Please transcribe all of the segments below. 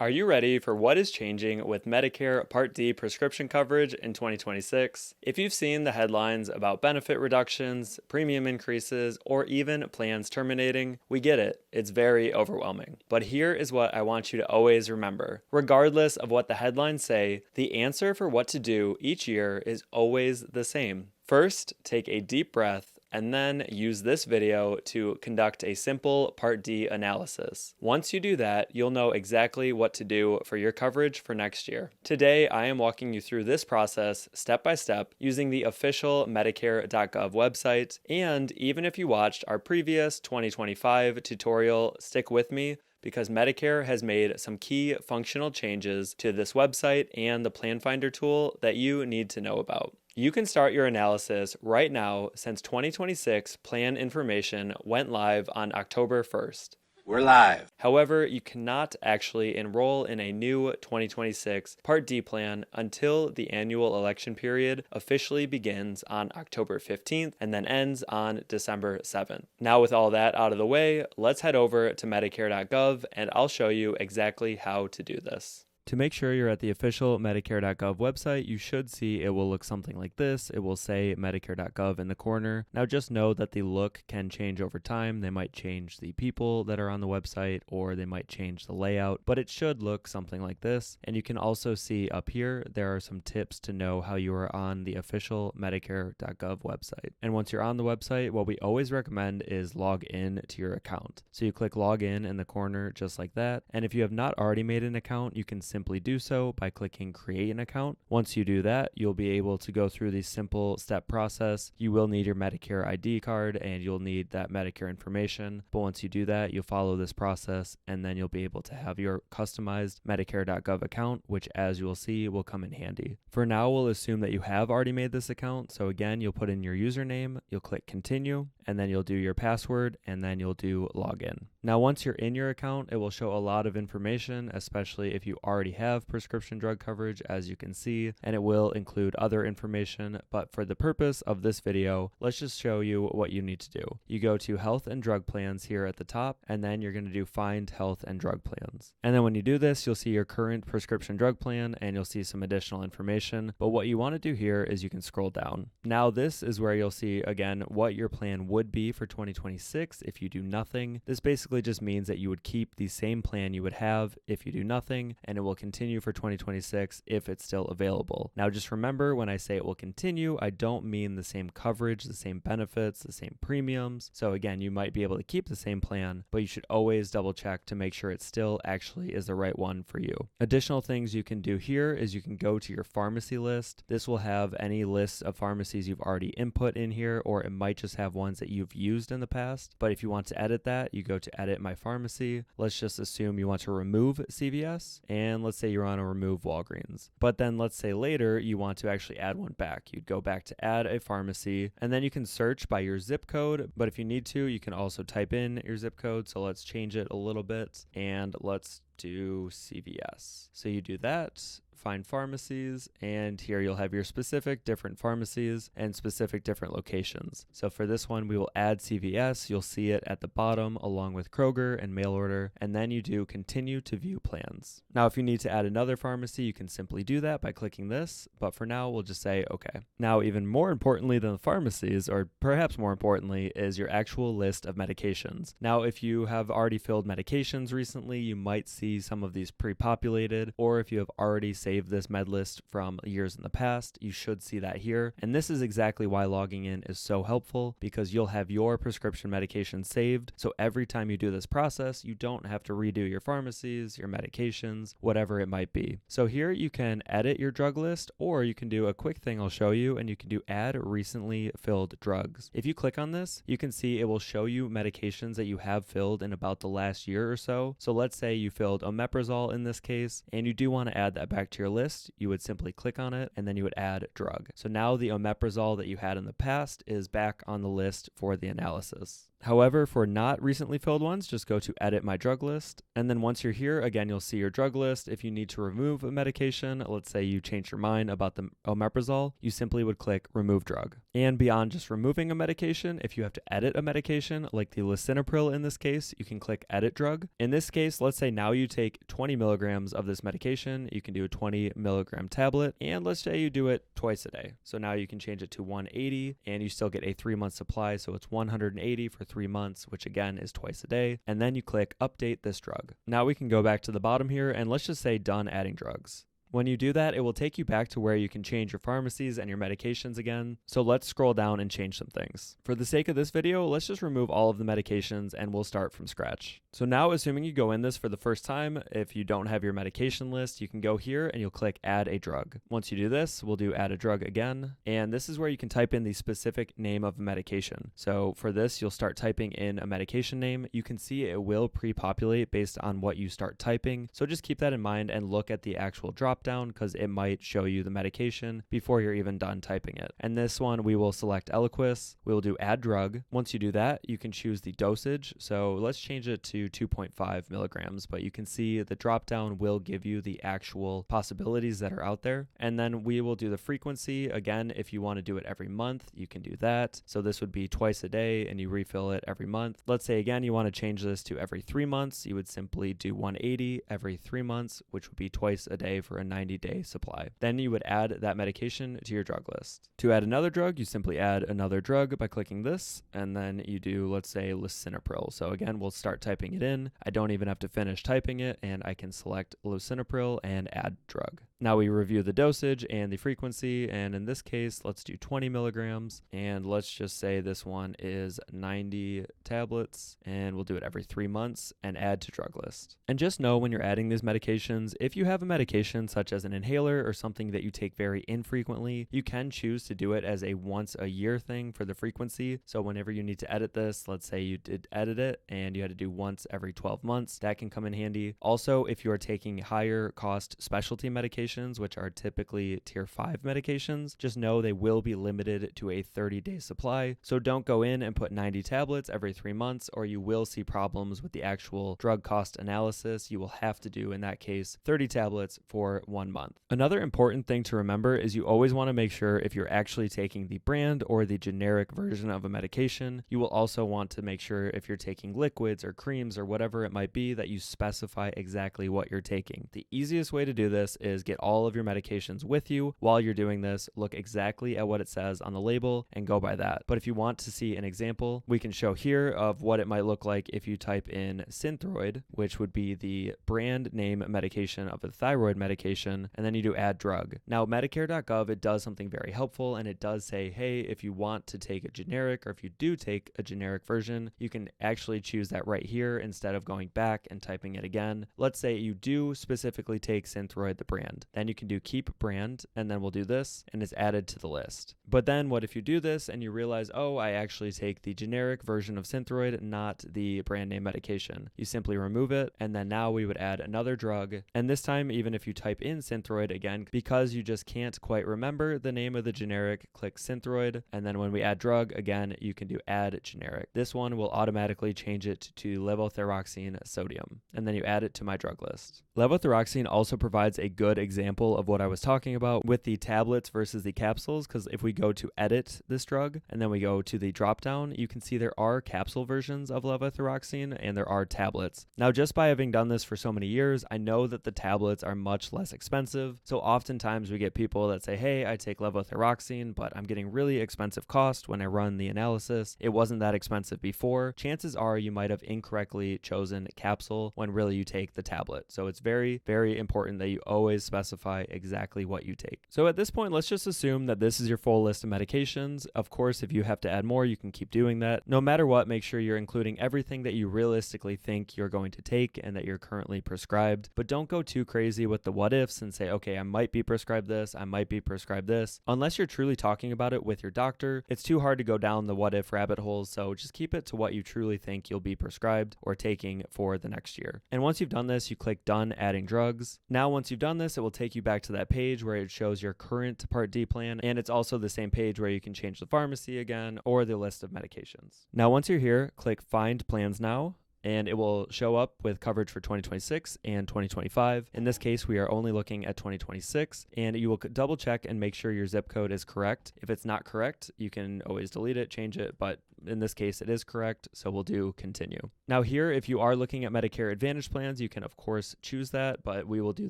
Are you ready for what is changing with Medicare Part D prescription coverage in 2026? If you've seen the headlines about benefit reductions, premium increases, or even plans terminating, we get it. It's very overwhelming. But here is what I want you to always remember. Regardless of what the headlines say, the answer for what to do each year is always the same. First, take a deep breath and then use this video to conduct a simple Part D analysis. Once you do that, you'll know exactly what to do for your coverage for next year. Today, I am walking you through this process step by step using the official Medicare.gov website, and even if you watched our previous 2025 tutorial, stick with me because Medicare has made some key functional changes to this website and the Plan Finder tool that you need to know about. You can start your analysis right now since 2026 plan information went live on October 1st. We're live. However, you cannot actually enroll in a new 2026 Part D plan until the annual election period officially begins on October 15th and then ends on December 7th. Now, with all that out of the way, let's head over to Medicare.gov and I'll show you exactly how to do this. To make sure you're at the official Medicare.gov website, you should see it will look something like this. It will say Medicare.gov in the corner. Now just know that the look can change over time. They might change the people that are on the website or they might change the layout, but it should look something like this. And you can also see up here, there are some tips to know how you are on the official Medicare.gov website. And once you're on the website, what we always recommend is log in to your account. So you click log in the corner just like that. And if you have not already made an account, you can simply do so by clicking create an account. Once you do that, you'll be able to go through the simple step process. You will need your Medicare ID card and you'll need that Medicare information. But once you do that, you'll follow this process and then you'll be able to have your customized Medicare.gov account, which as you will see will come in handy. For now, we'll assume that you have already made this account. So again, you'll put in your username, you'll click continue, and then you'll do your password and then you'll do login. Now, once you're in your account, it will show a lot of information, especially if you already have prescription drug coverage, as you can see, and it will include other information. But for the purpose of this video, let's just show you what you need to do. You go to health and drug plans here at the top, and then you're going to do find health and drug plans. And then when you do this, you'll see your current prescription drug plan and you'll see some additional information. But what you want to do here is you can scroll down. Now, this is where you'll see again what your plan would be for 2026 if you do nothing. This basically just means that you would keep the same plan you would have if you do nothing, and it will continue for 2026 if it's still available. Now, just remember when I say it will continue, I don't mean the same coverage, the same benefits, the same premiums. So again, you might be able to keep the same plan, but you should always double check to make sure it still actually is the right one for you. Additional things you can do here is you can go to your pharmacy list. This will have any lists of pharmacies you've already input in here, or it might just have ones that you've used in the past. But if you want to edit that, you go to edit my pharmacy. Let's just assume you want to remove CVS, and let's say you want to remove Walgreens. But then let's say later you want to actually add one back. You'd go back to add a pharmacy, and then you can search by your zip code. But if you need to, you can also type in your zip code. So let's change it a little bit, and let's do CVS. So you do that, find pharmacies, and here you'll have your specific different pharmacies and specific different locations. So for this one, we will add CVS. You'll see it at the bottom along with Kroger and mail order, and then you do continue to view plans. Now, if you need to add another pharmacy, you can simply do that by clicking this, but for now, we'll just say okay. Now, even more importantly than the pharmacies, or perhaps more importantly, is your actual list of medications. Now, if you have already filled medications recently, you might see some of these pre-populated, or if you have already saved this med list from years in the past, you should see that here. And this is exactly why logging in is so helpful, because you'll have your prescription medication saved. So every time you do this process, you don't have to redo your pharmacies, your medications, whatever it might be. So here you can edit your drug list, or you can do a quick thing I'll show you, and you can do add recently filled drugs. If you click on this, you can see it will show you medications that you have filled in about the last year or so. So let's say you filled omeprazole in this case, and you do want to add that back to your list. You would simply click on it, and then you would add drug. So now the omeprazole that you had in the past is back on the list for the analysis. However, for not recently filled ones, just go to edit my drug list. And then once you're here, again, you'll see your drug list. If you need to remove a medication, let's say you change your mind about the omeprazole, you simply would click remove drug. And beyond just removing a medication, if you have to edit a medication, like the lisinopril in this case, you can click edit drug. In this case, let's say now you take 20 milligrams of this medication, you can do a 20 milligram tablet, and let's say you do it twice a day. So now you can change it to 180, and you still get a 3-month supply, so it's 180 for 3 months, which again is twice a day, and then you click update this drug. Now we can go back to the bottom here, and let's just say done adding drugs. When you do that, it will take you back to where you can change your pharmacies and your medications again. So let's scroll down and change some things. For the sake of this video, let's just remove all of the medications and we'll start from scratch. So now, assuming you go in this for the first time, if you don't have your medication list, you can go here and you'll click add a drug. Once you do this, we'll do add a drug again. And this is where you can type in the specific name of a medication. So for this, you'll start typing in a medication name. You can see it will pre-populate based on what you start typing. So just keep that in mind and look at the actual drop down because it might show you the medication before you're even done typing it. And this one, we will select Eliquis. We will do add drug. Once you do that, you can choose the dosage. So let's change it to 2.5 milligrams, but you can see the drop down will give you the actual possibilities that are out there. And then we will do the frequency. Again, if you want to do it every month, you can do that. So this would be twice a day and you refill it every month. Let's say again, you want to change this to every 3 months. You would simply do 180 every 3 months, which would be twice a day for a 90-day supply. Then you would add that medication to your drug list. To add another drug, you simply add another drug by clicking this, and then you do, let's say, lisinopril. So again, we'll start typing it in. I don't even have to finish typing it, and I can select lisinopril and add drug. Now we review the dosage and the frequency, and in this case, let's do 20 milligrams, and let's just say this one is 90 tablets, and we'll do it every 3 months and add to drug list. And just know when you're adding these medications, if you have a medication such as an inhaler or something that you take very infrequently, you can choose to do it as a once a year thing for the frequency. So whenever you need to edit this, let's say you did edit it and you had to do once every 12 months, that can come in handy. Also, if you are taking higher cost specialty medications, which are typically tier 5 medications, just know they will be limited to a 30-day supply. So don't go in and put 90 tablets every 3 months, or you will see problems with the actual drug cost analysis. You will have to do, in that case, 30 tablets for 1 month. Another important thing to remember is you always want to make sure if you're actually taking the brand or the generic version of a medication. You will also want to make sure if you're taking liquids or creams or whatever it might be that you specify exactly what you're taking. The easiest way to do this is get all of your medications with you. While you're doing this, look exactly at what it says on the label and go by that. But if you want to see an example, we can show here of what it might look like if you type in Synthroid, which would be the brand name medication of a thyroid medication, and then you do add drug. Now, Medicare.gov, it does something very helpful, and it does say, hey, if you want to take a generic, or if you do take a generic version, you can actually choose that right here instead of going back and typing it again. Let's say you do specifically take Synthroid, the brand. Then you can do keep brand, and then we'll do this, and it's added to the list. But then what if you do this and you realize, oh, I actually take the generic version of Synthroid, not the brand name medication. You simply remove it, and then now we would add another drug. And this time, even if you type in Synthroid again, because you just can't quite remember the name of the generic, click Synthroid, and then when we add drug, again, you can do add generic. This one will automatically change it to levothyroxine sodium, and then you add it to my drug list. Levothyroxine also provides a good example of what I was talking about with the tablets versus the capsules, because if we go to edit this drug and then we go to the drop down, you can see there are capsule versions of levothyroxine and there are tablets. Now, just by having done this for so many years, I know that the tablets are much less expensive. So oftentimes we get people that say, hey, I take levothyroxine, but I'm getting really expensive cost when I run the analysis. It wasn't that expensive before. Chances are you might have incorrectly chosen capsule when really you take the tablet. So it's very, very important that you always specify exactly what you take. So at this point, let's just assume that this is your full list of medications. Of course, if you have to add more, you can keep doing that. No matter what, make sure you're including everything that you realistically think you're going to take and that you're currently prescribed. But don't go too crazy with the what ifs and say, okay, I might be prescribed this, I might be prescribed this. Unless you're truly talking about it with your doctor, it's too hard to go down the what if rabbit holes. So just keep it to what you truly think you'll be prescribed or taking for the next year. And once you've done this, you click done adding drugs. Now, once you've done this, it will take you back to that page where it shows your current Part D plan. And it's also the same page where you can change the pharmacy again or the list of medications. Now, once you're here, click Find Plans Now, and it will show up with coverage for 2026 and 2025. In this case, we are only looking at 2026, and you will double check and make sure your zip code is correct. If it's not correct, you can always delete it, change it, but in this case, it is correct, so we'll do continue. Now here, if you are looking at Medicare Advantage plans, you can of course choose that, but we will do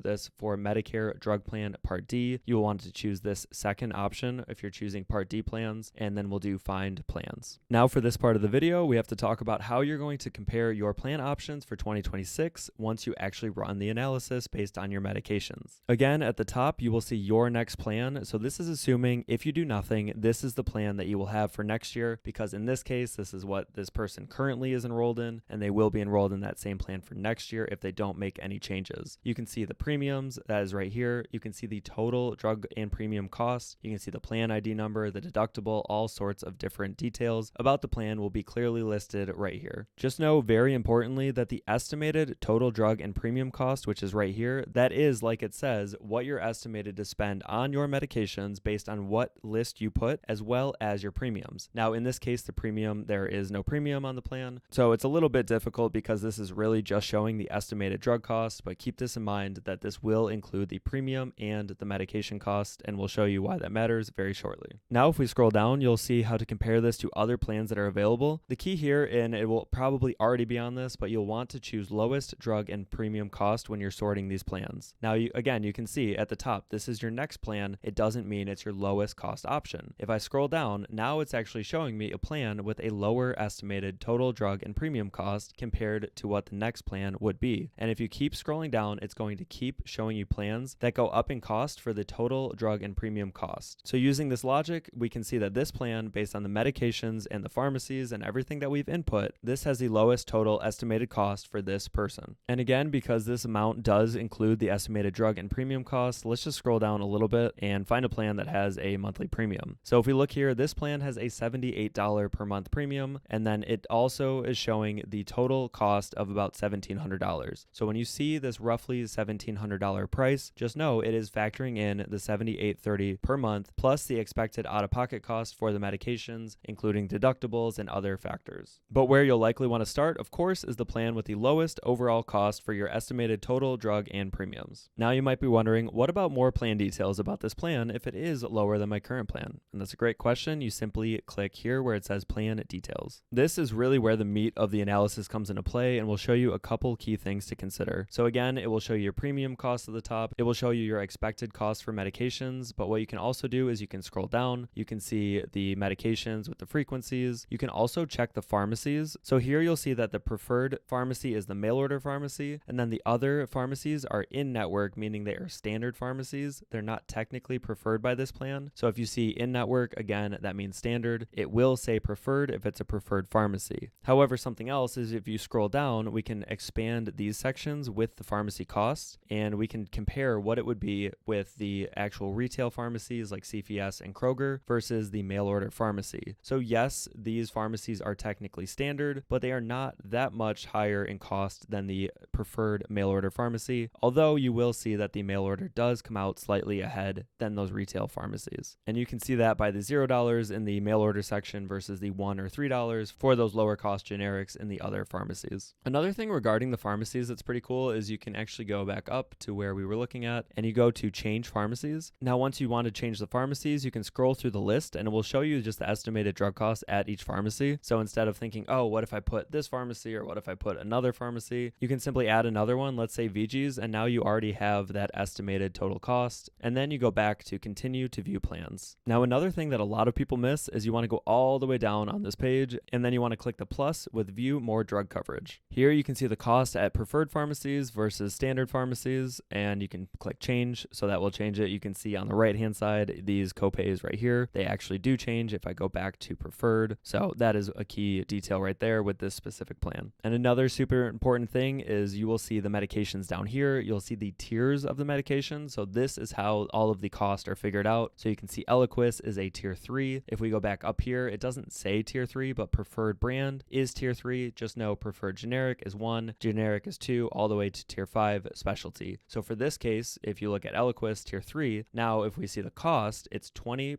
this for Medicare Drug Plan Part D. You will want to choose this second option if you're choosing Part D plans, and then we'll do Find Plans. Now for this part of the video, we have to talk about how you're going to compare your plan options for 2026 once you actually run the analysis based on your medications. Again, at the top, you will see your next plan. So this is assuming if you do nothing, this is the plan that you will have for next year, because in this case, this is what this person currently is enrolled in, and they will be enrolled in that same plan for next year if they don't make any changes. You can see the premiums, that is right here. You can see the total drug and premium cost. You can see the plan ID number, the deductible, all sorts of different details about the plan will be clearly listed right here. Just know, very importantly, that the estimated total drug and premium cost, which is right here, that is, like it says, what you're estimated to spend on your medications based on what list you put, as well as your premiums. Now, in this case, the premium, there is no premium on the plan, so it's a little bit difficult because this is really just showing the estimated drug cost, but keep this in mind that this will include the premium and the medication cost, and we'll show you why that matters very shortly. Now, if we scroll down, you'll see how to compare this to other plans that are available. The key here, and it will probably already be on this, but you'll want to choose lowest drug and premium cost when you're sorting these plans. Now, you can see at the top, this is your next plan. It doesn't mean it's your lowest cost option. If I scroll down, now it's actually showing me a plan with a lower estimated total drug and premium cost compared to what the next plan would be. And if you keep scrolling down, it's going to keep showing you plans that go up in cost for the total drug and premium cost. So using this logic, we can see that this plan, based on the medications and the pharmacies and everything that we've input, this has the lowest total estimated cost for this person. And again, because this amount does include the estimated drug and premium cost, let's just scroll down a little bit and find a plan that has a monthly premium. So if we look here, this plan has a $78 per month premium, and then it also is showing the total cost of about $1,700. So when you see this roughly $1,700 price, just know it is factoring in the $78.30 per month plus the expected out-of-pocket cost for the medications, including deductibles and other factors. But where you'll likely want to start, of course, is the plan with the lowest overall cost for your estimated total drug and premiums. Now you might be wondering, what about more plan details about this plan if it is lower than my current plan? And that's a great question. You simply click here where it says Plan Details. This is really where the meat of the analysis comes into play, and will show you a couple key things to consider. So again, it will show you your premium cost at the top. It will show you your expected cost for medications, but what you can also do is you can scroll down. You can see the medications with the frequencies. You can also check the pharmacies. So here you'll see that the preferred pharmacy is the mail order pharmacy, and then the other pharmacies are in-network, meaning they are standard pharmacies. They're not technically preferred by this plan. So if you see in-network, again, that means standard. It will say preferred if it's a preferred pharmacy. However, something else is if you scroll down, we can expand these sections with the pharmacy costs, and we can compare what it would be with the actual retail pharmacies like CVS and Kroger versus the mail order pharmacy. So yes, these pharmacies are technically standard, but they are not that much higher in cost than the preferred mail order pharmacy, although you will see that the mail order does come out slightly ahead than those retail pharmacies. And you can see that by the $0 in the mail order section versus the $1 or $3 for those lower cost generics in the other pharmacies. Another thing regarding the pharmacies that's pretty cool is you can actually go back up to where we were looking at, and you go to change pharmacies. Now, once you want to change the pharmacies, you can scroll through the list and it will show you just the estimated drug costs at each pharmacy. So instead of thinking, oh, what if I put this pharmacy or what if I put another pharmacy, you can simply add another one, let's say VG's, and now you already have that estimated total cost. And then you go back to continue to view plans. Now, another thing that a lot of people miss is you want to go all the way down on this page, and then you want to click the plus with view more drug coverage. Here you can see the cost at preferred pharmacies versus standard pharmacies, and you can click change, so that will change it. You can see on the right hand side these copays right here, they actually do change if I go back to preferred. So that is a key detail right there with this specific plan. And another super important thing is you will see the medications down here. You'll see the tiers of the medication. So this is how all of the costs are figured out. So you can see Eliquis is a tier 3. If we go back up here, it doesn't say say tier 3, but preferred brand is tier 3. Just know preferred generic is 1, generic is 2, all the way to tier 5 specialty. So for this case, if you look at Eliquis tier 3, now if we see the cost, it's 20%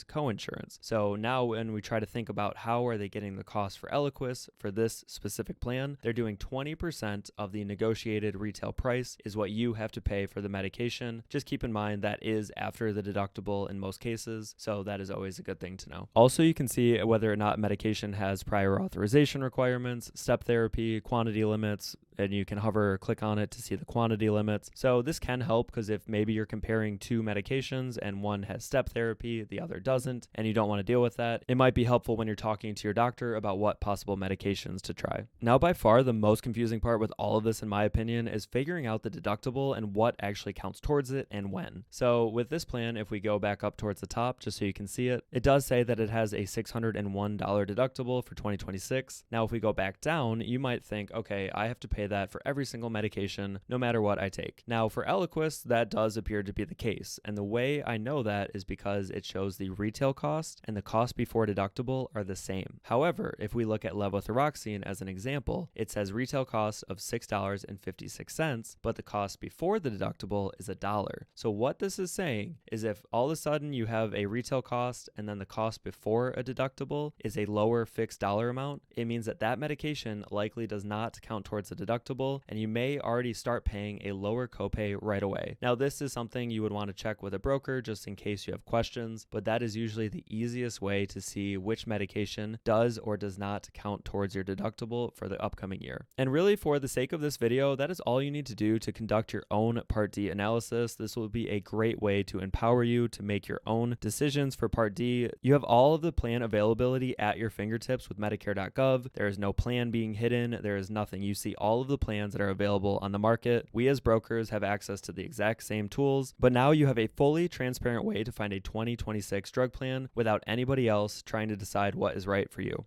coinsurance. So now when we try to think about how are they getting the cost for Eliquis for this specific plan, they're doing 20% of the negotiated retail price is what you have to pay for the medication. Just keep in mind that is after the deductible in most cases, so that is always a good thing to know. Also, you can see whether or not medication has prior authorization requirements, step therapy, quantity limits, and you can hover or click on it to see the quantity limits. So this can help because if maybe you're comparing two medications and one has step therapy, the other doesn't, and you don't want to deal with that, it might be helpful when you're talking to your doctor about what possible medications to try. Now, by far, the most confusing part with all of this, in my opinion, is figuring out the deductible and what actually counts towards it and when. So with this plan, if we go back up towards the top, just so you can see it, it does say that it has a $601 deductible for 2026. Now, if we go back down, you might think, okay, I have to pay that for every single medication, no matter what I take. Now, for Eliquis, that does appear to be the case. And the way I know that is because it shows the retail cost and the cost before deductible are the same. However, if we look at levothyroxine as an example, it says retail cost of $6.56, but the cost before the deductible is $1. So what this is saying is if all of a sudden you have a retail cost and then the cost before a deductible is a lower fixed dollar amount, it means that that medication likely does not count towards the deductible, and you may already start paying a lower copay right away. Now, this is something you would want to check with a broker just in case you have questions, but that is usually the easiest way to see which medication does or does not count towards your deductible for the upcoming year. And really, for the sake of this video, that is all you need to do to conduct your own Part D analysis. This will be a great way to empower you to make your own decisions for Part D. You have all of the plan availability at your fingertips with Medicare.gov. There is no plan being hidden. There is nothing. You see all of the plans that are available on the market. We as brokers have access to the exact same tools, but now you have a fully transparent way to find a 2026 drug plan without anybody else trying to decide what is right for you.